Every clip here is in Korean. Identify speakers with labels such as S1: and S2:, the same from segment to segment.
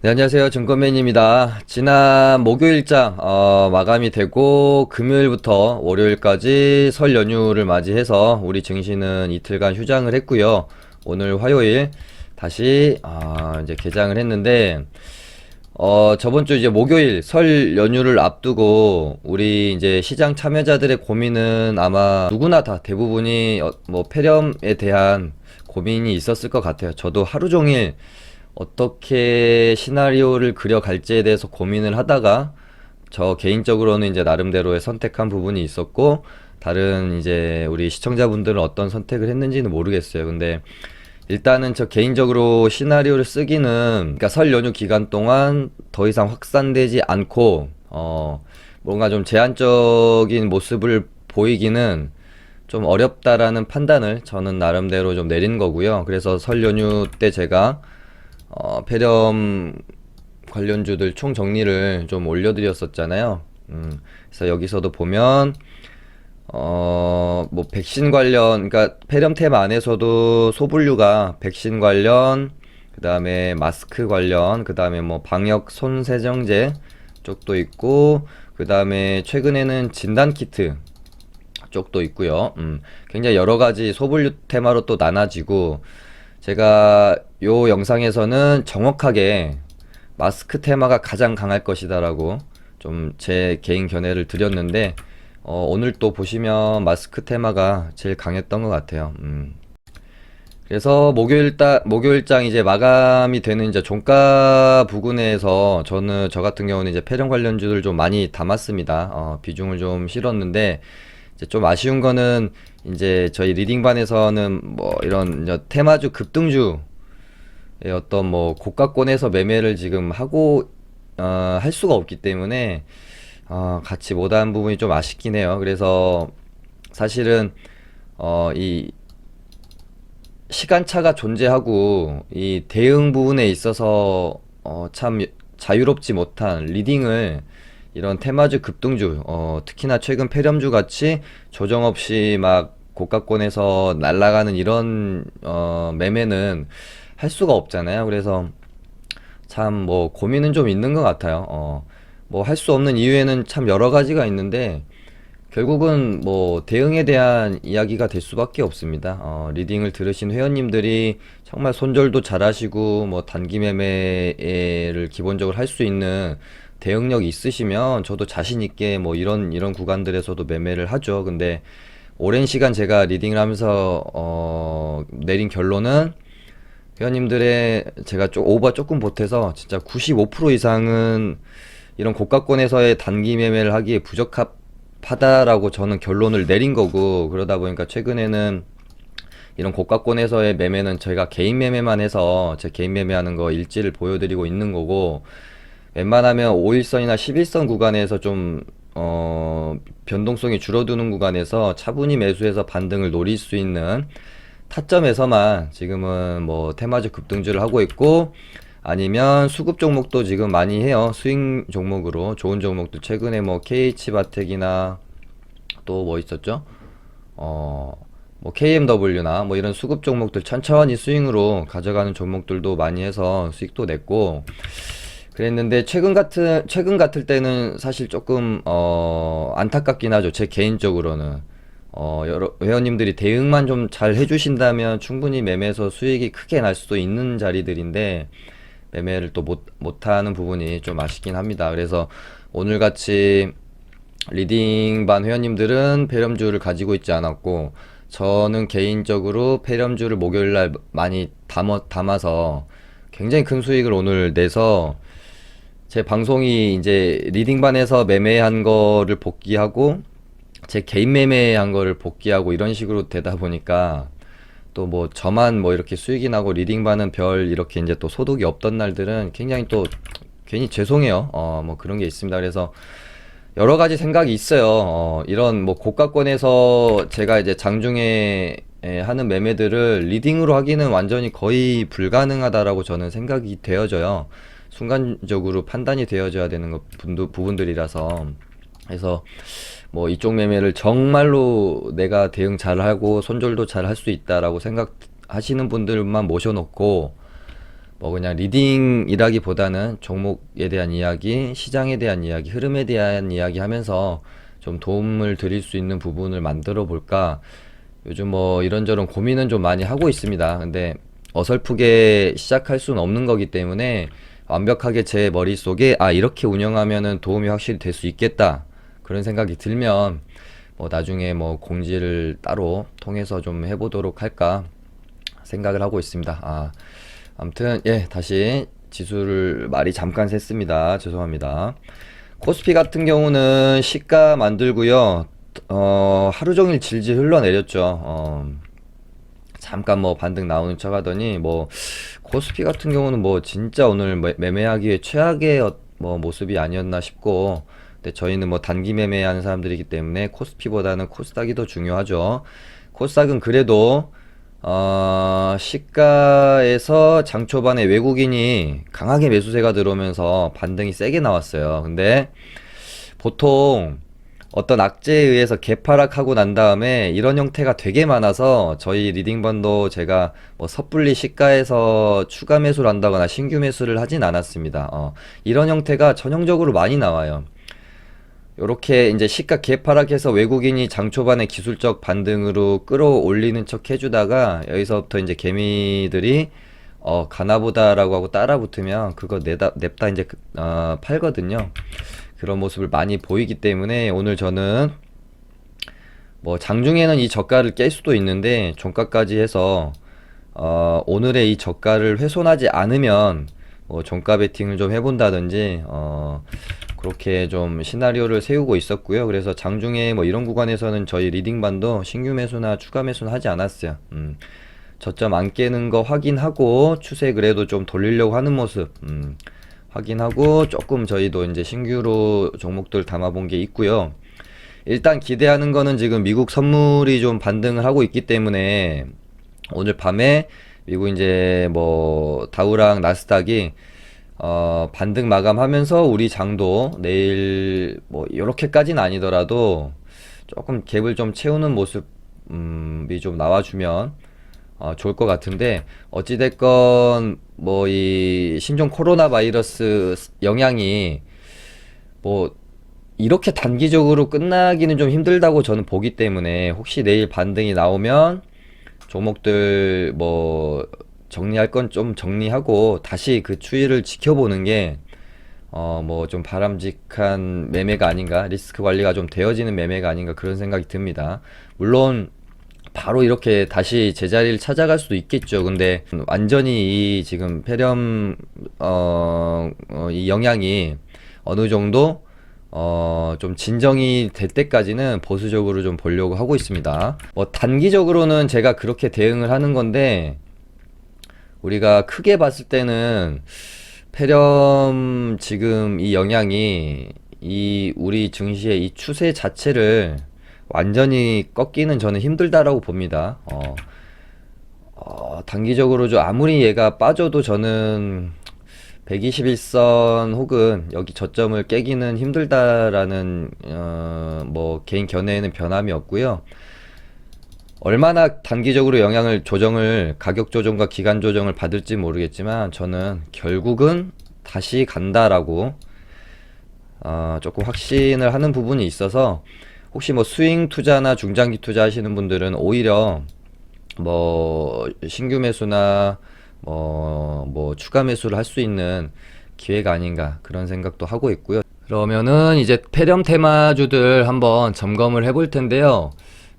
S1: 네, 안녕하세요. 증권맨입니다. 지난 목요일장 마감이 되고 금요일부터 월요일까지 설 연휴를 맞이해서 우리 증시는 이틀간 휴장을 했고요. 오늘 화요일 다시 이제 개장을 했는데 저번 주 이제 목요일 설 연휴를 앞두고 우리 이제 시장 참여자들의 고민은 아마 누구나 다 대부분이 뭐 폐렴에 대한 고민이 있었을 것 같아요. 저도 하루 종일 어떻게 시나리오를 그려갈지에 대해서 고민을 하다가 저 개인적으로는 이제 나름대로의 선택한 부분이 있었고, 다른 이제 우리 시청자분들은 어떤 선택을 했는지는 모르겠어요. 근데 일단은 저 개인적으로 시나리오를 쓰기는, 그러니까 설 연휴 기간 동안 더 이상 확산되지 않고 뭔가 좀 제한적인 모습을 보이기는 좀 어렵다라는 판단을 저는 나름대로 좀 내린 거고요. 그래서 설 연휴 때 제가 폐렴 관련주들 총 정리를 좀 올려드렸었잖아요. 그래서 여기서도 보면 뭐 백신 관련, 그러니까 폐렴 테마 안에서도 소분류가 백신 관련, 그 다음에 마스크 관련, 그 다음에 뭐 방역 손세정제 쪽도 있고, 그 다음에 최근에는 진단 키트 쪽도 있고요. 굉장히 여러 가지 소분류 테마로 또 나눠지고, 제가 요 영상에서는 정확하게 마스크 테마가 가장 강할 것이다라고 좀 제 개인 견해를 드렸는데, 오늘 또 보시면 마스크 테마가 제일 강했던 것 같아요. 그래서 목요일장 이제 마감이 되는 이제 종가 부근에서 저는 저 같은 경우는 이제 폐렴 관련주를 좀 많이 담았습니다. 비중을 좀 실었는데, 이제 좀 아쉬운 거는 이제 저희 리딩반에서는 뭐 이런 이제 테마주 급등주의 어떤 뭐 고가권에서 매매를 지금 하고 할 수가 없기 때문에 같이 못한 부분이 좀 아쉽긴 해요. 그래서 사실은 이 시간차가 존재하고 이 대응 부분에 있어서 참 자유롭지 못한 리딩을, 이런 테마주 급등주, 특히나 최근 폐렴주 같이 조정 없이 막 고가권에서 날아가는 이런 매매는 할 수가 없잖아요. 그래서 참 뭐 고민은 좀 있는 것 같아요. 뭐 할 수 없는 이유에는 참 여러 가지가 있는데, 결국은 뭐 대응에 대한 이야기가 될 수밖에 없습니다. 리딩을 들으신 회원님들이 정말 손절도 잘하시고 뭐 단기 매매를 기본적으로 할 수 있는 대응력이 있으시면 저도 자신 있게 뭐 이런 구간들에서도 매매를 하죠. 근데 오랜 시간 제가 리딩을 하면서 내린 결론은, 회원님들의 제가 오버 조금 보태서 진짜 95% 이상은 이런 고가권에서의 단기 매매를 하기에 부적합하다라고 저는 결론을 내린 거고, 그러다 보니까 최근에는 이런 고가권에서의 매매는 저희가 개인 매매만 해서 제 개인 매매하는 거 일지를 보여드리고 있는 거고, 웬만하면 5일선이나 11선 구간에서 좀 변동성이 줄어드는 구간에서 차분히 매수해서 반등을 노릴 수 있는 타점에서만 지금은 뭐 테마주 급등주를 하고 있고, 아니면 수급 종목도 지금 많이 해요. 스윙 종목으로 좋은 종목도 최근에 뭐 KH바텍이나 또 뭐 있었죠? 뭐 KMW나 뭐 이런 수급 종목들 천천히 스윙으로 가져가는 종목들도 많이 해서 수익도 냈고 그랬는데, 최근 같을 때는 사실 조금 안타깝긴 하죠. 제 개인적으로는 여러 회원님들이 대응만 좀 잘 해주신다면 충분히 매매에서 수익이 크게 날 수도 있는 자리들인데, 매매를 또 못하는 부분이 좀 아쉽긴 합니다. 그래서 오늘같이 리딩반 회원님들은 폐렴주를 가지고 있지 않았고, 저는 개인적으로 폐렴주를 목요일날 많이 담아서 굉장히 큰 수익을 오늘 내서, 제 방송이 이제 리딩반에서 매매한 거를 복귀하고 제 개인 매매한 거를 복귀하고 이런 식으로 되다 보니까, 또 뭐 저만 뭐 이렇게 수익이 나고 리딩반은 별 이렇게 이제 또 소득이 없던 날들은 굉장히 또 괜히 죄송해요. 뭐 그런 게 있습니다. 그래서 여러 가지 생각이 있어요. 이런 뭐 고가권에서 제가 이제 장중에 하는 매매들을 리딩으로 하기는 완전히 거의 불가능하다라고 저는 생각이 되어져요. 순간적으로 판단이 되어져야 되는 부분들이라서. 그래서 뭐 이쪽 매매를 정말로 내가 대응 잘하고 손절도 잘 할 수 있다라고 생각하시는 분들만 모셔놓고, 뭐 그냥 리딩이라기보다는 종목에 대한 이야기, 시장에 대한 이야기, 흐름에 대한 이야기 하면서 좀 도움을 드릴 수 있는 부분을 만들어 볼까. 요즘 뭐 이런저런 고민은 좀 많이 하고 있습니다. 근데 어설프게 시작할 수는 없는 거기 때문에 완벽하게 제 머릿속에 이렇게 운영하면은 도움이 확실히 될 수 있겠다. 그런 생각이 들면 뭐 나중에 뭐 공지를 따로 통해서 좀 해보도록 할까 생각을 하고 있습니다. 아무튼 예, 다시 지수를 말이 잠깐 샜습니다. 죄송합니다. 코스피 같은 경우는 시가 만들고요. 하루 종일 질질 흘러내렸죠. 잠깐 뭐 반등 나오는 척 하더니 뭐 코스피 같은 경우는 뭐 진짜 오늘 매매하기에 최악의 뭐 모습이 아니었나 싶고, 근데 저희는 뭐 단기 매매하는 사람들이기 때문에 코스피보다는 코스닥이 더 중요하죠. 코스닥은 그래도 시가에서 장 초반에 외국인이 강하게 매수세가 들어오면서 반등이 세게 나왔어요. 근데 보통 어떤 악재에 의해서 개파락하고 난 다음에 이런 형태가 되게 많아서 저희 리딩반도 제가 뭐 섣불리 시가에서 추가 매수를 한다거나 신규 매수를 하진 않았습니다. 이런 형태가 전형적으로 많이 나와요. 요렇게 이제 시가 개파락해서 외국인이 장 초반에 기술적 반등으로 끌어올리는 척 해주다가 여기서부터 이제 개미들이 가나보다라고 하고 따라 붙으면 그거 냅다 이제 팔거든요. 그런 모습을 많이 보이기 때문에 오늘 저는 뭐 장중에는 이 저가를 깰 수도 있는데 종가까지 해서 오늘의 이 저가를 훼손하지 않으면 뭐 종가 베팅을 좀 해본다든지 그렇게 좀 시나리오를 세우고 있었고요. 그래서 장중에 뭐 이런 구간에서는 저희 리딩반도 신규 매수나 추가 매수는 하지 않았어요. 저점 안 깨는 거 확인하고 추세 그래도 좀 돌리려고 하는 모습 확인하고 조금 저희도 이제 신규로 종목들 담아본 게 있고요. 일단 기대하는 거는 지금 미국 선물이 좀 반등을 하고 있기 때문에 오늘 밤에 미국 이제 뭐 다우랑 나스닥이 반등 마감하면서 우리 장도 내일 뭐 이렇게까지는 아니더라도 조금 갭을 좀 채우는 모습이 좀 나와주면 좋을 것 같은데, 어찌됐건 뭐 이 신종 코로나 바이러스 영향이 뭐 이렇게 단기적으로 끝나기는 좀 힘들다고 저는 보기 때문에 혹시 내일 반등이 나오면 종목들 뭐 정리할 건 좀 정리하고 다시 그 추이를 지켜보는 게 뭐 좀 바람직한 매매가 아닌가, 리스크 관리가 좀 되어지는 매매가 아닌가 그런 생각이 듭니다. 물론 바로 이렇게 다시 제자리를 찾아갈 수도 있겠죠. 근데 완전히 이 지금 폐렴 이 영향이 어느 정도 좀 진정이 될 때까지는 보수적으로 좀 보려고 하고 있습니다. 뭐 단기적으로는 제가 그렇게 대응을 하는 건데, 우리가 크게 봤을 때는 폐렴 지금 이 영향이 이 우리 증시의 이 추세 자체를 완전히 꺾기는 저는 힘들다라고 봅니다. 단기적으로 아무리 얘가 빠져도 저는 121선 혹은 여기 저점을 깨기는 힘들다라는 뭐 개인 견해에는 변함이 없고요. 얼마나 단기적으로 조정을 가격 조정과 기간 조정을 받을지 모르겠지만 저는 결국은 다시 간다라고 조금 확신을 하는 부분이 있어서, 혹시 뭐 스윙 투자나 중장기 투자 하시는 분들은 오히려 뭐 신규 매수나 뭐 추가 매수를 할 수 있는 기회가 아닌가 그런 생각도 하고 있고요. 그러면은 이제 폐렴 테마주들 한번 점검을 해볼 텐데요.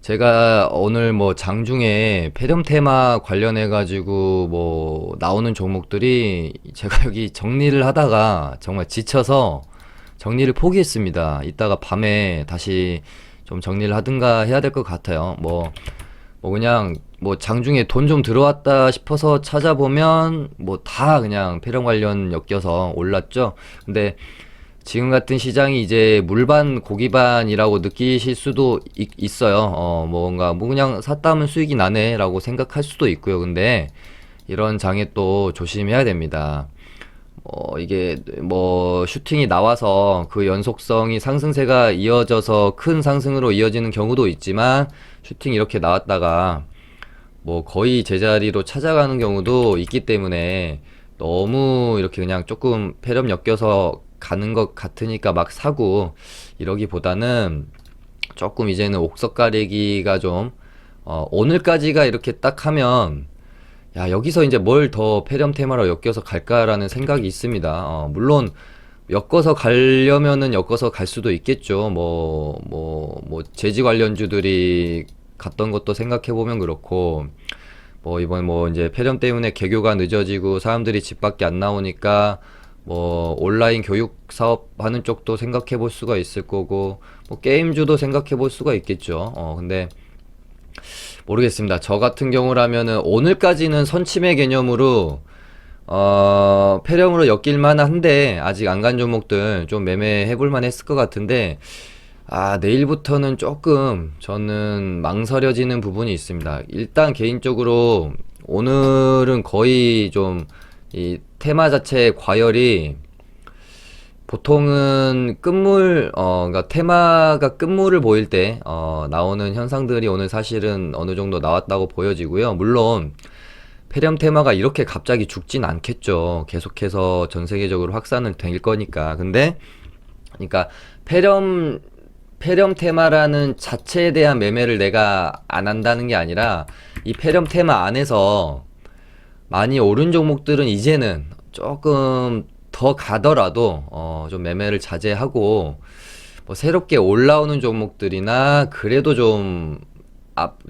S1: 제가 오늘 뭐 장중에 폐렴 테마 관련해 가지고 뭐 나오는 종목들이 제가 여기 정리를 하다가 정말 지쳐서 정리를 포기했습니다. 이따가 밤에 다시 좀 정리를 하든가 해야 될 것 같아요. 뭐 그냥 뭐 장중에 돈 좀 들어왔다 싶어서 찾아보면 뭐 다 그냥 폐렴 관련 엮여서 올랐죠. 근데 지금 같은 시장이 이제 물반 고기반이라고 느끼실 수도 있어요. 뭔가 뭐 그냥 샀다 하면 수익이 나네 라고 생각할 수도 있고요. 근데 이런 장에 또 조심해야 됩니다. 이게 뭐 슈팅이 나와서 그 연속성이 상승세가 이어져서 큰 상승으로 이어지는 경우도 있지만, 슈팅이 이렇게 나왔다가 뭐 거의 제자리로 찾아가는 경우도 있기 때문에 너무 이렇게 그냥 조금 패렴 엮여서 가는 것 같으니까 막 사고 이러기보다는 조금 이제는 옥석 가리기가 좀 오늘까지가 이렇게 딱 하면 야, 여기서 이제 뭘 더 폐렴 테마로 엮여서 갈까라는 생각이 있습니다. 물론 엮어서 가려면은 엮어서 갈 수도 있겠죠. 재지 관련주들이 갔던 것도 생각해 보면 그렇고, 이번 이제 폐렴 때문에 개교가 늦어지고 사람들이 집 밖에 안 나오니까 온라인 교육 사업 하는 쪽도 생각해 볼 수가 있을 거고, 게임주도 생각해 볼 수가 있겠죠. 근데 모르겠습니다. 저 같은 경우라면은 오늘까지는 선침해 개념으로 폐렴으로 엮일만 한데 아직 안 간 종목들 좀 매매해 볼만 했을 것 같은데 내일부터는 조금 저는 망설여지는 부분이 있습니다. 일단 개인적으로 오늘은 거의 좀 이 테마 자체의 과열이 보통은 그러니까 테마가 끝물을 보일 때, 나오는 현상들이 오늘 사실은 어느 정도 나왔다고 보여지고요. 물론, 폐렴 테마가 이렇게 갑자기 죽진 않겠죠. 계속해서 전 세계적으로 확산을 될 거니까. 근데, 그러니까, 폐렴 테마라는 자체에 대한 매매를 내가 안 한다는 게 아니라, 이 폐렴 테마 안에서 많이 오른 종목들은 이제는 조금 더 가더라도 좀 매매를 자제하고 새롭게 올라오는 종목들이나 그래도 좀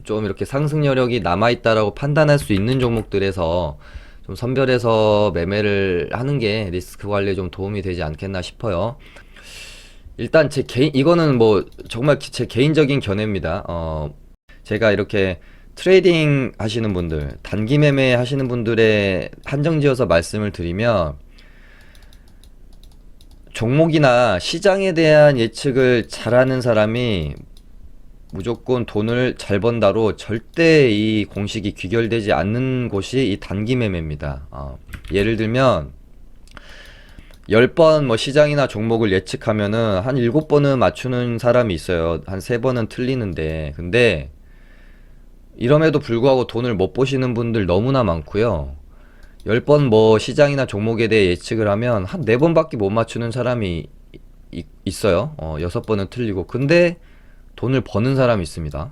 S1: 이렇게 상승 여력이 남아있다라고 판단할 수 있는 종목들에서 좀 선별해서 매매를 하는 게 리스크 관리에 좀 도움이 되지 않겠나 싶어요. 일단 이거는 정말 제 개인적인 견해입니다. 제가 이렇게 트레이딩 하시는 분들, 단기 매매 하시는 분들의 한정지어서 말씀을 드리면 종목이나 시장에 대한 예측을 잘하는 사람이 무조건 돈을 잘 번다로 절대 이 공식이 귀결되지 않는 곳이 이 단기 매매입니다. 예를 들면 10번 시장이나 종목을 예측하면은 한 7번은 맞추는 사람이 있어요. 한 3번은 틀리는데. 근데 이럼에도 불구하고 돈을 못 보시는 분들 너무나 많고요. 10번 시장이나 종목에 대해 예측을 하면 한 4번밖에 못 맞추는 사람이 있어요. 6번은 틀리고. 근데 돈을 버는 사람이 있습니다.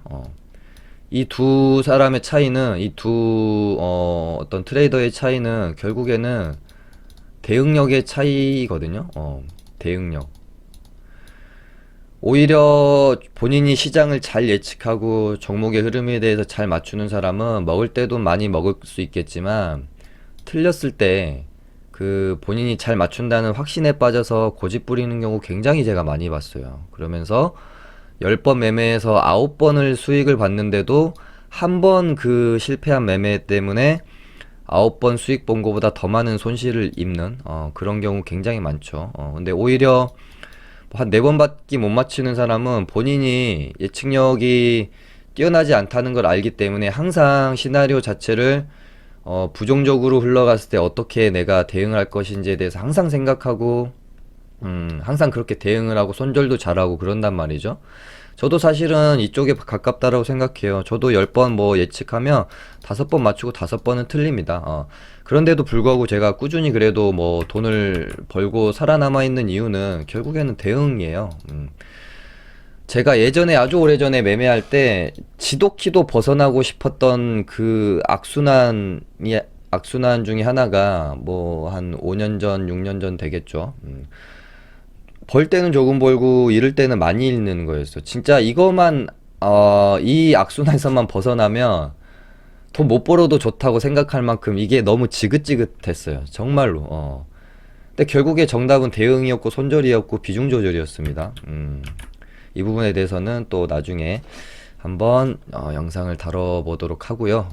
S1: 이 두 사람의 차이는, 이 두, 어떤 트레이더의 차이는 결국에는 대응력의 차이거든요. 대응력. 오히려 본인이 시장을 잘 예측하고 종목의 흐름에 대해서 잘 맞추는 사람은 먹을 때도 많이 먹을 수 있겠지만 틀렸을 때 그 본인이 잘 맞춘다는 확신에 빠져서 고집 부리는 경우 굉장히 제가 많이 봤어요. 그러면서 10번 매매에서 9번을 수익을 봤는데도 한 번 그 실패한 매매 때문에 9번 수익 본 거보다 더 많은 손실을 입는 그런 경우 굉장히 많죠. 근데 오히려 한 4번밖에 못 맞추는 사람은 본인이 예측력이 뛰어나지 않다는 걸 알기 때문에 항상 시나리오 자체를 부정적으로 흘러갔을 때 어떻게 내가 대응을 할 것인지에 대해서 항상 생각하고 항상 그렇게 대응을 하고 손절도 잘하고 그런단 말이죠. 저도 사실은 이쪽에 가깝다라고 생각해요. 저도 10번 예측하면 5번 맞추고 5번은 틀립니다. 그런데도 불구하고 제가 꾸준히 그래도 돈을 벌고 살아남아 있는 이유는 결국에는 대응이에요. 제가 예전에 아주 오래전에 매매할 때 지독히도 벗어나고 싶었던 그 악순환 중에 하나가 한 5년 전, 6년 전 되겠죠. 벌 때는 조금 벌고 잃을 때는 많이 잃는 거였어. 진짜 이거만 이 악순환에서만 벗어나면 돈 못 벌어도 좋다고 생각할 만큼 이게 너무 지긋지긋했어요. 정말로. 근데 결국에 정답은 대응이었고 손절이었고 비중 조절이었습니다. 이 부분에 대해서는 또 나중에 한번 영상을 다뤄보도록 하고요.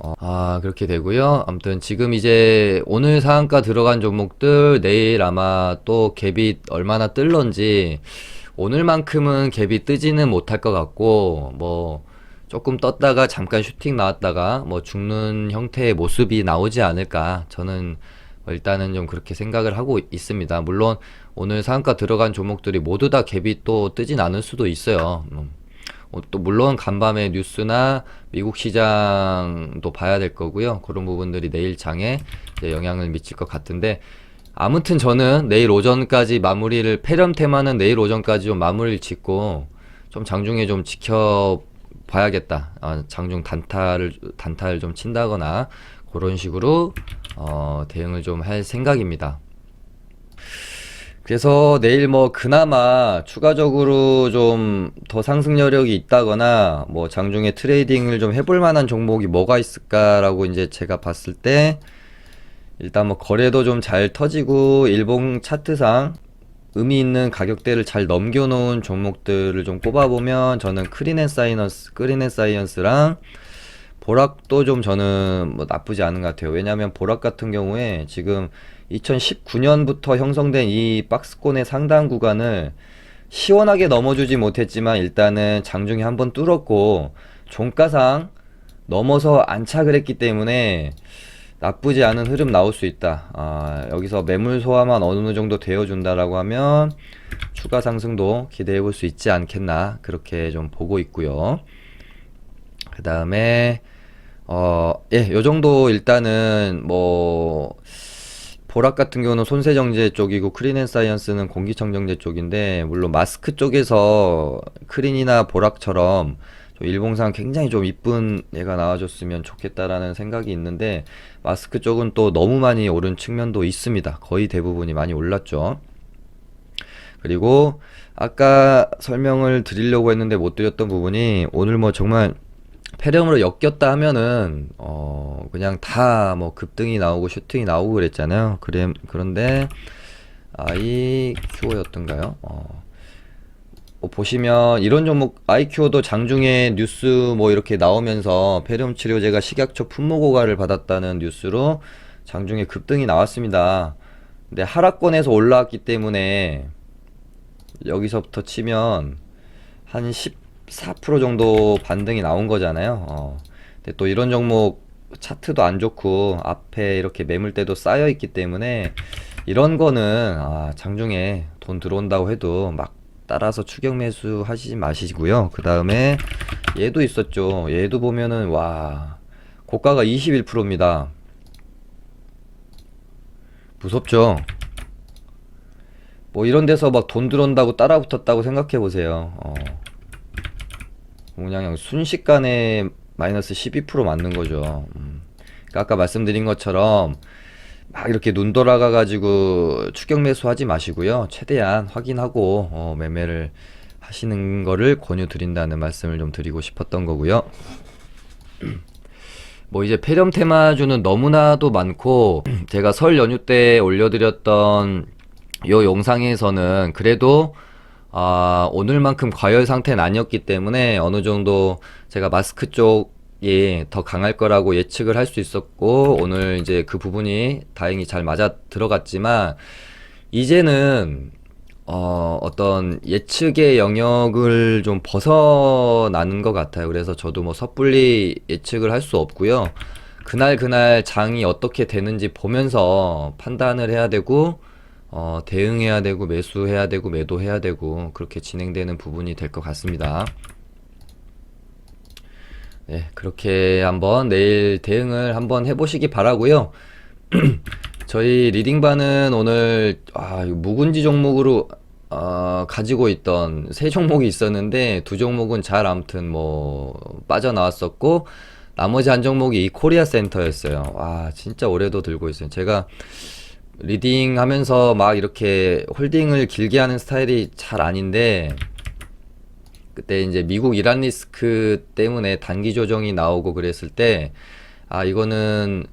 S1: 그렇게 되고요. 아무튼 지금 이제 오늘 상한가 들어간 종목들 내일 아마 또 갭이 얼마나 뜰런지 오늘만큼은 갭이 뜨지는 못할 것 같고 조금 떴다가 잠깐 슈팅 나왔다가 죽는 형태의 모습이 나오지 않을까 저는 일단은 좀 그렇게 생각을 하고 있습니다. 물론 오늘 상한가 들어간 종목들이 모두 다 갭이 또 뜨진 않을 수도 있어요. 또 물론 간밤에 뉴스나 미국 시장도 봐야 될 거고요. 그런 부분들이 내일 장에 이제 영향을 미칠 것 같은데, 아무튼 저는 내일 오전까지 마무리를, 폐렴 테마는 내일 오전까지 좀 마무리를 짓고 좀 장중에 좀 지켜봐야겠다. 장중 단타를 좀 친다거나 그런 식으로 대응을 좀 할 생각입니다. 그래서 내일 뭐 그나마 추가적으로 좀 더 상승 여력이 있다거나 뭐 장중에 트레이딩을 좀 해볼 만한 종목이 뭐가 있을까라고 이제 제가 봤을 때, 일단 뭐 거래도 좀 잘 터지고 일봉 차트상 의미 있는 가격대를 잘 넘겨놓은 종목들을 좀 꼽아보면, 저는 크린앤사이언스랑 보락도 좀 저는 뭐 나쁘지 않은 것 같아요. 왜냐하면 보락 같은 경우에 지금 2019년부터 형성된 이 박스권의 상단 구간을 시원하게 넘어주지 못했지만 일단은 장중에 한번 뚫었고 종가상 넘어서 안착을 했기 때문에 나쁘지 않은 흐름 나올 수 있다. 여기서 매물 소화만 어느 정도 되어준다라고 하면 추가 상승도 기대해 볼 수 있지 않겠나, 그렇게 좀 보고 있고요. 그 다음에 예, 요 정도 일단은 뭐 보락 같은 경우는 손세정제 쪽이고 크린앤사이언스는 공기청정제 쪽인데, 물론 마스크 쪽에서 크린이나 보락처럼 좀 일봉상 굉장히 좀 이쁜 애가 나와줬으면 좋겠다라는 생각이 있는데, 마스크 쪽은 또 너무 많이 오른 측면도 있습니다. 거의 대부분이 많이 올랐죠. 그리고 아까 설명을 드리려고 했는데 못 드렸던 부분이, 오늘 뭐 정말 폐렴으로 엮였다 하면은 그냥 다 뭐 급등이 나오고 슈팅이 나오고 그랬잖아요. 그런데 아이큐어였던가요? 보시면 이런 종목 아이큐어도 장중에 뉴스 뭐 이렇게 나오면서 폐렴 치료제가 식약처 품목 허가를 받았다는 뉴스로 장중에 급등이 나왔습니다. 근데 하락권에서 올라왔기 때문에 여기서부터 치면 한 14% 정도 반등이 나온 거잖아요. 근데 또 이런 종목 차트도 안 좋고 앞에 이렇게 매물대도 쌓여 있기 때문에 이런 거는 장중에 돈 들어온다고 해도 막 따라서 추격 매수 하시지 마시고요. 그 다음에 얘도 있었죠. 얘도 보면은 와, 고가가 21%입니다. 무섭죠? 뭐 이런 데서 막 돈 들어온다고 따라 붙었다고 생각해 보세요. 그냥 순식간에 마이너스 12% 맞는 거죠. 그러니까 아까 말씀드린 것처럼 막 이렇게 눈 돌아가 가지고 추격 매수 하지 마시고요. 최대한 확인하고 매매를 하시는 거를 권유 드린다는 말씀을 좀 드리고 싶었던 거고요. 뭐 이제 폐렴 테마주는 너무나도 많고, 제가 설 연휴 때 올려드렸던 요 영상에서는 그래도 오늘만큼 과열 상태는 아니었기 때문에 어느 정도 제가 마스크 쪽이 더 강할 거라고 예측을 할 수 있었고, 오늘 이제 그 부분이 다행히 잘 맞아 들어갔지만, 이제는 어떤 예측의 영역을 좀 벗어나는 것 같아요. 그래서 저도 뭐 섣불리 예측을 할 수 없고요. 그날 장이 어떻게 되는지 보면서 판단을 해야 되고, 대응해야 되고, 매수해야 되고, 매도해야 되고, 그렇게 진행되는 부분이 될 것 같습니다. 네, 그렇게 한번 내일 대응을 한번 해보시기 바라고요. 저희 리딩반은 오늘 묵은지 종목으로 가지고 있던 세 종목이 있었는데, 두 종목은 잘 아무튼 뭐 빠져나왔었고, 나머지 한 종목이 이 코리아 센터였어요. 와, 진짜 올해도 들고 있어요. 제가 리딩 하면서 막 이렇게 홀딩을 길게 하는 스타일이 잘 아닌데, 그때 이제 미국 이란 리스크 때문에 단기 조정이 나오고 그랬을 때, 이거는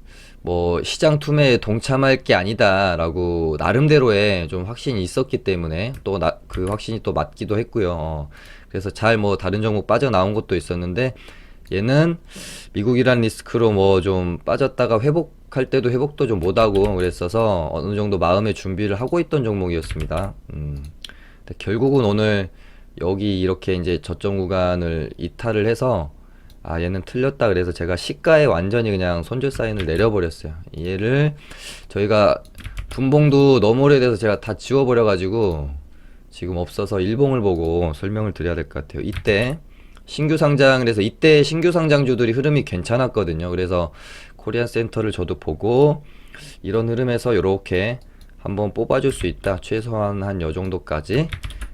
S1: 뭐 시장 투매에 동참할 게 아니다 라고 나름대로의 좀 확신이 있었기 때문에, 또 그 확신이 또 맞기도 했고요. 그래서 잘 뭐 다른 종목 빠져나온 것도 있었는데, 얘는 미국 이란 리스크로 뭐 좀 빠졌다가 회복할 때도 회복도 좀 못하고 그랬어서 어느 정도 마음의 준비를 하고 있던 종목이었습니다. 근데 결국은 오늘 여기 이렇게 이제 저점 구간을 이탈을 해서 얘는 틀렸다 그래서 제가 시가에 완전히 그냥 손절 사인을 내려버렸어요. 얘를 저희가 분봉도 너무 오래돼서 제가 다 지워버려 가지고 지금 없어서 일봉을 보고 설명을 드려야 될 것 같아요. 이때 신규 상장, 그래서 이때 신규 상장주들이 흐름이 괜찮았거든요. 그래서 코리안 센터를 저도 보고 이런 흐름에서 이렇게 한번 뽑아줄 수 있다. 최소한 한 요 정도까지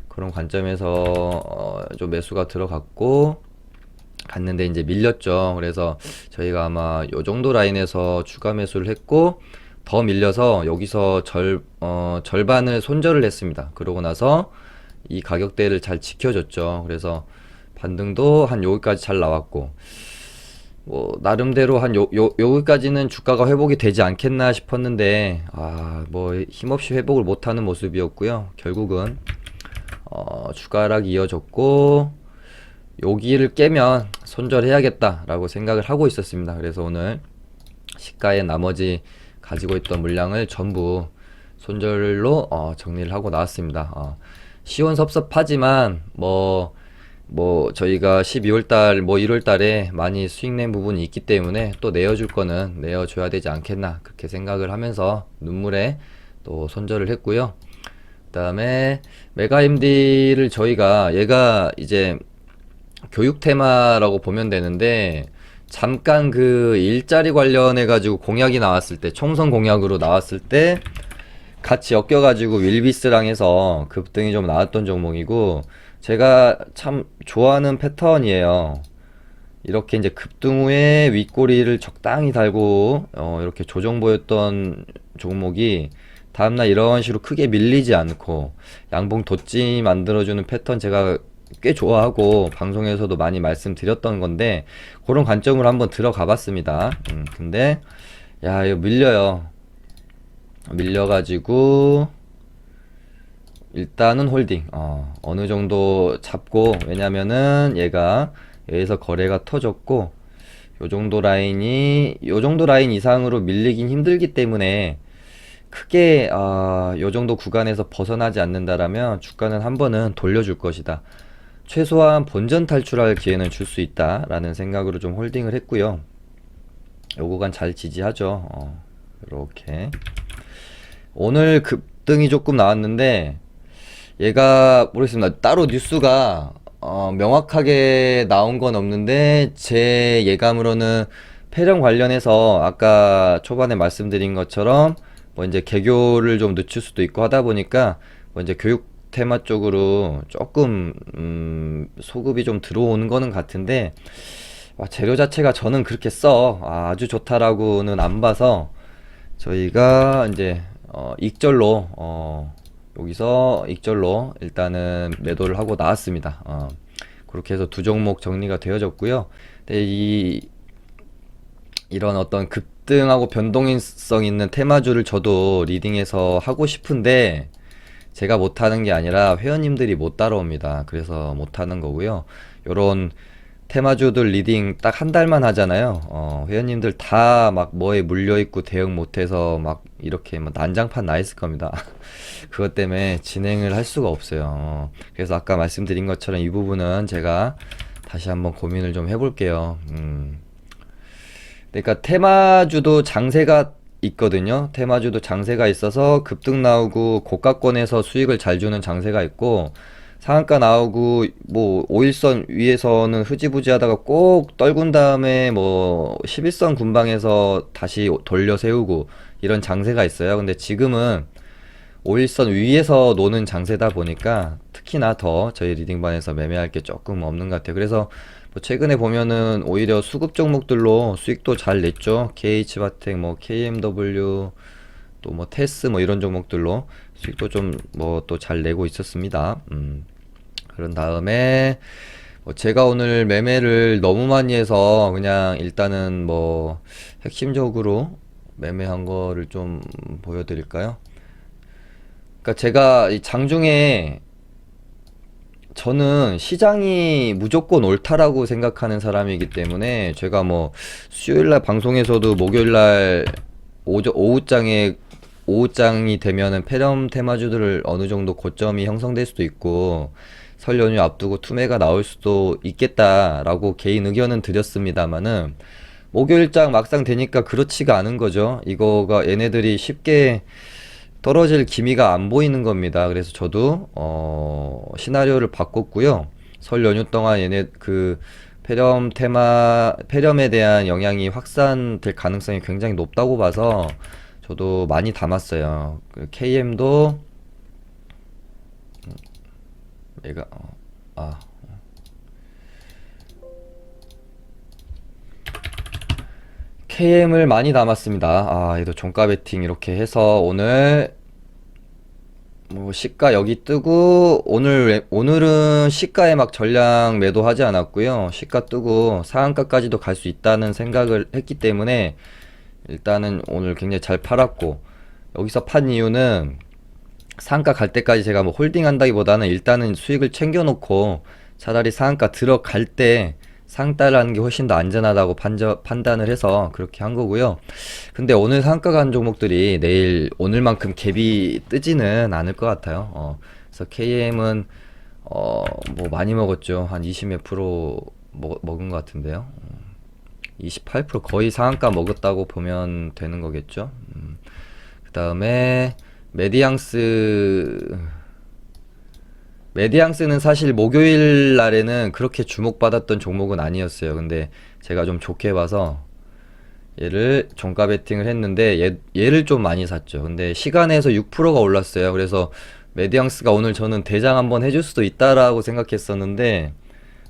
S1: 그런 관점에서 좀 매수가 들어갔고 갔는데 이제 밀렸죠. 그래서 저희가 아마 요 정도 라인에서 추가 매수를 했고 더 밀려서 여기서 절반을 손절을 했습니다. 그러고 나서 이 가격대를 잘 지켜줬죠. 그래서 반등도 한 여기까지 잘 나왔고 뭐 나름대로 한 여기까지는 주가가 회복이 되지 않겠나 싶었는데 뭐 힘없이 회복을 못하는 모습이었고요. 결국은 주가 하락이 이어졌고 여기를 깨면 손절해야겠다라고 생각을 하고 있었습니다. 그래서 오늘 시가의 나머지 가지고 있던 물량을 전부 손절로 정리를 하고 나왔습니다. 시원섭섭하지만 뭐 저희가 12월달 뭐 1월달에 많이 수익 낸 부분이 있기 때문에 또 내어줄 거는 내어줘야 되지 않겠나 그렇게 생각을 하면서 눈물에 또 손절을 했고요. 그 다음에 메가MD를 저희가 얘가 이제 교육 테마라고 보면 되는데 잠깐 그 일자리 관련해 가지고 공약이 나왔을 때 총선 공약으로 나왔을 때 같이 엮여가지고 윌비스랑 해서 급등이 좀 나왔던 종목이고 제가 참 좋아하는 패턴이에요. 이렇게 이제 급등 후에 윗꼬리를 적당히 달고 이렇게 조정 보였던 종목이 다음날 이런 식으로 크게 밀리지 않고 양봉 덧지 만들어주는 패턴 제가 꽤 좋아하고 방송에서도 많이 말씀드렸던 건데 그런 관점으로 한번 들어가 봤습니다. 근데 야 이거 밀려가지고 일단은 홀딩 어느 정도 잡고 왜냐면은 얘가 여기서 거래가 터졌고 요 정도 라인 이상으로 밀리긴 힘들기 때문에 크게 요 정도 구간에서 벗어나지 않는다라면 주가는 한 번은 돌려줄 것이다. 최소한 본전 탈출할 기회는 줄 수 있다라는 생각으로 좀 홀딩을 했고요. 요 구간 잘 지지하죠. 이렇게 오늘 급등이 조금 나왔는데 얘가 모르겠습니다. 따로 뉴스가 명확하게 나온 건 없는데 제 예감으로는 폐렴 관련해서 아까 초반에 말씀드린 것처럼 뭐 이제 개교를 좀 늦출 수도 있고 하다 보니까 뭐 이제 교육 테마 쪽으로 조금 소급이 좀 들어오는 거는 같은데 재료 자체가 저는 그렇게 아주 좋다라고는 안 봐서 저희가 이제 익절로 여기서 익절로 일단은 매도를 하고 나왔습니다. 그렇게 해서 두 종목 정리가 되어졌고요. 근데 이런 어떤 급등하고 변동성 있는 테마주를 저도 리딩해서 하고 싶은데 제가 못하는 게 아니라 회원님들이 못 따라옵니다. 그래서 못하는 거고요. 요런 테마주들 리딩 딱 한 달만 하잖아요. 회원님들 다 막 뭐에 물려있고 대응 못해서 막 이렇게 뭐 난장판 나 있을 겁니다. 그것 때문에 진행을 할 수가 없어요. 그래서 아까 말씀드린 것처럼 이 부분은 제가 다시 한번 고민을 좀 해볼게요. 그러니까 테마주도 장세가 있거든요. 테마주도 장세가 있어서 급등 나오고 고가권에서 수익을 잘 주는 장세가 있고 상한가 나오고 뭐 5일선 위에서는 흐지부지 하다가 꼭 떨군 다음에 뭐 11선 군방에서 다시 돌려 세우고 이런 장세가 있어요. 근데 지금은 5일선 위에서 노는 장세다 보니까 특히나 더 저희 리딩반에서 매매할 게 조금 없는 것 같아요. 그래서 뭐 최근에 보면은 오히려 수급 종목들로 수익도 잘 냈죠. KH바텍, 뭐 KMW, 또 뭐 테스 뭐 이런 종목들로 수익도 좀 뭐 또 잘 내고 있었습니다. 그런 다음에 뭐 제가 오늘 매매를 너무 많이 해서 그냥 일단은 뭐 핵심적으로 매매한 거를 좀 보여드릴까요? 그러니까 제가 이 장중에 저는 시장이 무조건 옳다라고 생각하는 사람이기 때문에 제가 뭐 수요일날 방송에서도 목요일날 오후장이 되면은 폐렴 테마주들을 어느 정도 고점이 형성될 수도 있고 설 연휴 앞두고 투매가 나올 수도 있겠다라고 개인 의견은 드렸습니다만은 목요일장 막상 되니까 그렇지가 않은 거죠. 이거가 얘네들이 쉽게 떨어질 기미가 안 보이는 겁니다. 그래서 저도 시나리오를 바꿨고요. 설 연휴 동안 얘네 그 폐렴에 대한 영향이 확산될 가능성이 굉장히 높다고 봐서 저도 많이 담았어요. KM도 얘가 아 KM을 많이 담았습니다. 얘도 종가 베팅 이렇게 해서 오늘 뭐 시가 여기 뜨고 오늘은 시가에 막 전량 매도하지 않았고요. 시가 뜨고 상한가까지도 갈 수 있다는 생각을 했기 때문에 일단은 오늘 굉장히 잘 팔았고, 여기서 판 이유는 상한가 갈 때까지 제가 뭐 홀딩 한다기보다는 일단은 수익을 챙겨놓고 차라리 상한가 들어갈 때 상따를 하는 게 훨씬 더 안전하다고 판단을 해서 그렇게 한 거고요. 근데 오늘 상한가 간 종목들이 내일 오늘만큼 갭이 뜨지는 않을 것 같아요. 그래서 KM은 뭐 많이 먹었죠. 한 20 몇 프로 먹은 것 같은데요. 28% 거의 상한가 먹었다고 보면 되는 거겠죠. 그 다음에 메디앙스는 사실 목요일 날에는 그렇게 주목받았던 종목은 아니었어요. 근데 제가 좀 좋게 봐서 얘를 종가 베팅을 했는데 얘를 좀 많이 샀죠. 근데 시간에서 6%가 올랐어요. 그래서 메디앙스가 오늘 저는 대장 한번 해줄 수도 있다라고 생각했었는데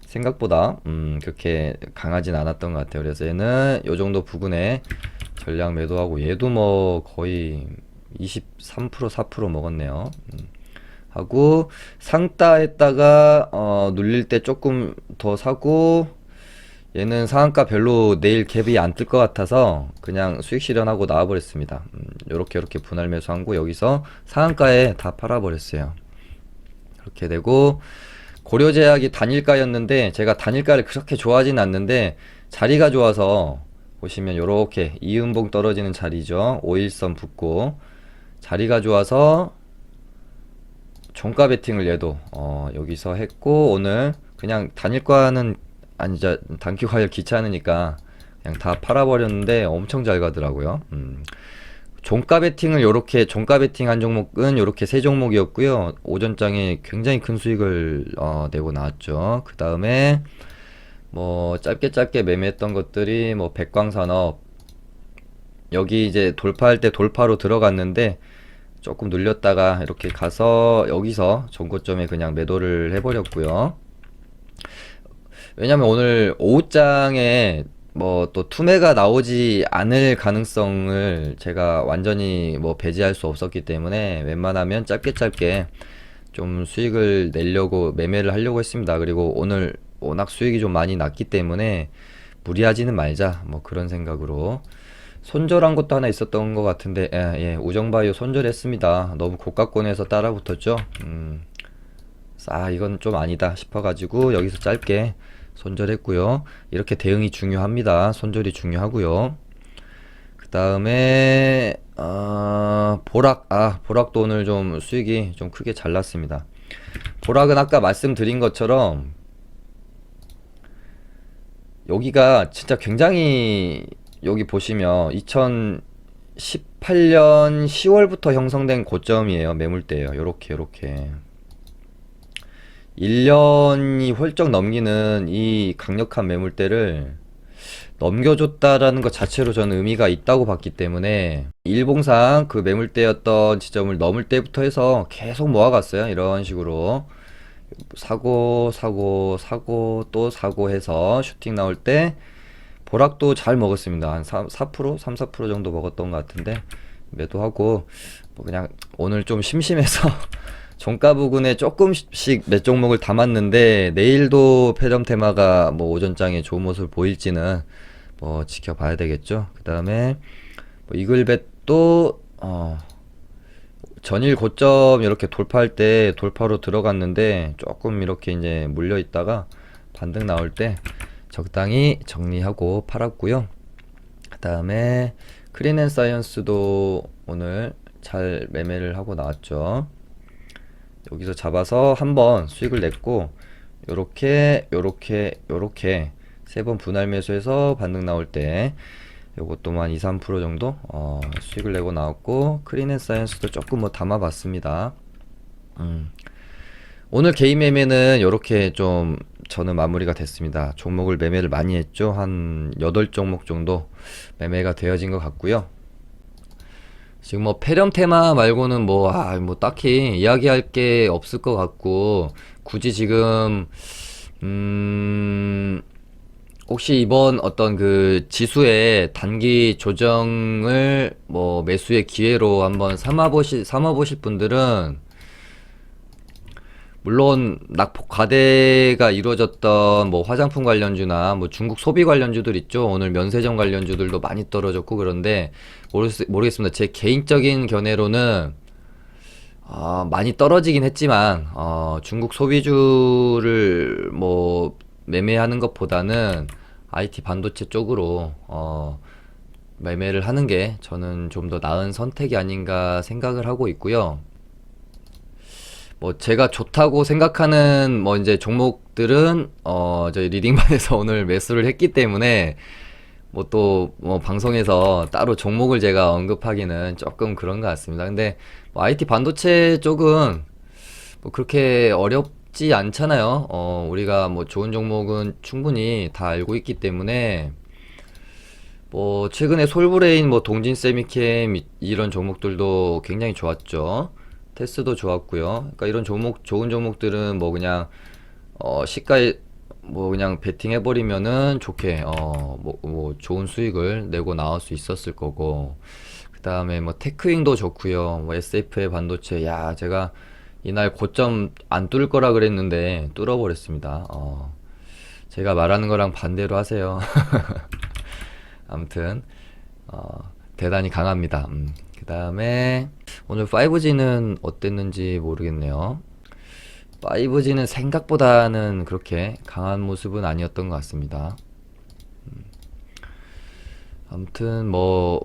S1: 생각보다 그렇게 강하진 않았던 것 같아요. 그래서 얘는 요 정도 부근에 전량 매도하고, 얘도 뭐 거의 23% 4% 먹었네요. 하고 상따 했다가 눌릴 때 조금 더 사고, 얘는 상한가 별로 내일 갭이 안 뜰 것 같아서 그냥 수익 실현하고 나와버렸습니다. 요렇게 분할 매수하고 여기서 상한가에 다 팔아버렸어요. 그렇게 되고, 고려제약이 단일가였는데 제가 단일가를 그렇게 좋아하진 않는데 자리가 좋아서 보시면 요렇게 이음봉 떨어지는 자리죠. 5일선 붙고 자리가 좋아서 종가 베팅을 얘도 여기서 했고, 오늘 그냥 단일가는 아니자 단기 과열 귀찮으니까 그냥 다 팔아버렸는데 엄청 잘 가더라고요. 종가 베팅을 종가 베팅 한 종목은 요렇게 세 종목이었고요. 오전장에 굉장히 큰 수익을 내고 나왔죠. 그 다음에 뭐 짧게 매매했던 것들이 뭐 백광산업, 여기 이제 돌파할 때 돌파로 들어갔는데 조금 눌렸다가 이렇게 가서 여기서 전고점에 그냥 매도를 해버렸고요. 왜냐면 오늘 오후장에 뭐 또 투매가 나오지 않을 가능성을 제가 완전히 뭐 배제할 수 없었기 때문에 웬만하면 짧게 좀 수익을 내려고 매매를 하려고 했습니다. 그리고 오늘 워낙 수익이 좀 많이 났기 때문에 무리하지는 말자, 뭐 그런 생각으로. 손절한 것도 하나 있었던 것 같은데, 우정바이오 손절했습니다. 너무 고가권에서 따라붙었죠. 이건 좀 아니다 싶어가지고 여기서 짧게 손절했고요. 이렇게 대응이 중요합니다. 손절이 중요하고요. 그 다음에 보락도 오늘 좀 수익이 좀 크게 잘 났습니다. 보락은 아까 말씀드린 것처럼 여기가 진짜 굉장히, 여기 보시면 2018년 10월부터 형성된 고점이에요. 매물대예요. 요렇게 1년이 훌쩍 넘기는 이 강력한 매물대를 넘겨줬다라는 것 자체로 저는 의미가 있다고 봤기 때문에, 일봉상 그 매물대였던 지점을 넘을 때부터 해서 계속 모아갔어요. 이런 식으로 사고 또 사고 해서 슈팅 나올 때 보락도 잘 먹었습니다. 한 4%? 3, 4% 정도 먹었던 것 같은데 매도하고, 뭐 그냥 오늘 좀 심심해서 종가 부근에 조금씩 몇 종목을 담았는데 내일도 폐렴 테마가 뭐 오전장에 좋은 모습을 보일지는 뭐 지켜봐야 되겠죠. 그 다음에 뭐 이글벳도 전일 고점 이렇게 돌파할 때 돌파로 들어갔는데 조금 이렇게 이제 물려 있다가 반등 나올 때 적당히 정리하고 팔았고요. 그 다음에 크린앤사이언스도 오늘 잘 매매를 하고 나왔죠. 여기서 잡아서 한번 수익을 냈고, 요렇게 세 번 분할 매수해서 반등 나올 때 요것도 한 2, 3% 정도 수익을 내고 나왔고, 크린앤사이언스도 조금 뭐 담아봤습니다. 오늘 개인 매매는 이렇게 좀 저는 마무리가 됐습니다. 종목을 매매를 많이 했죠. 한 8종목 정도 매매가 되어진 것 같고요. 지금 뭐 폐렴 테마 말고는 뭐 딱히 이야기할 게 없을 것 같고, 굳이 지금 음 혹시 이번 어떤 그 지수의 단기 조정을 뭐 매수의 기회로 한번 삼아 보실 분들은, 물론 낙폭 과대가 이루어졌던 뭐 화장품 관련주나 뭐 중국 소비 관련주들 있죠. 오늘 면세점 관련주들도 많이 떨어졌고. 그런데 모르겠습니다. 제 개인적인 견해로는 많이 떨어지긴 했지만 중국 소비주를 뭐 매매하는 것보다는 IT 반도체 쪽으로 매매를 하는 게 저는 좀 더 나은 선택이 아닌가 생각을 하고 있고요. 뭐 제가 좋다고 생각하는 뭐 이제 종목들은 저희 리딩반에서 오늘 매수를 했기 때문에, 뭐 또 뭐 방송에서 따로 종목을 제가 언급하기는 조금 그런 것 같습니다. 근데 뭐 IT 반도체 쪽은 뭐 그렇게 어렵지 않잖아요. 우리가 뭐 좋은 종목은 충분히 다 알고 있기 때문에, 뭐 최근에 솔브레인, 뭐 동진 세미캠 이런 종목들도 굉장히 좋았죠. 테스도 좋았고요. 그러니까 이런 종목, 좋은 종목들은 뭐 그냥 시가에 뭐 그냥 베팅 해버리면은 좋게 뭐 좋은 수익을 내고 나올 수 있었을 거고. 그 다음에 뭐 테크윙도 좋고요. 뭐 SF의 반도체, 야 제가 이날 고점 안 뚫을 거라 그랬는데 뚫어버렸습니다. 제가 말하는 거랑 반대로 하세요. 아무튼 대단히 강합니다. 그 다음에 오늘 5G는 어땠는지 모르겠네요. 5G는 생각보다는 그렇게 강한 모습은 아니었던 것 같습니다. 아무튼 뭐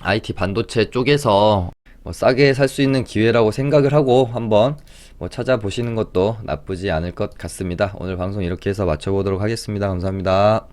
S1: IT 반도체 쪽에서 뭐 싸게 살 수 있는 기회라고 생각을 하고 한번 뭐 찾아보시는 것도 나쁘지 않을 것 같습니다. 오늘 방송 이렇게 해서 마쳐보도록 하겠습니다. 감사합니다.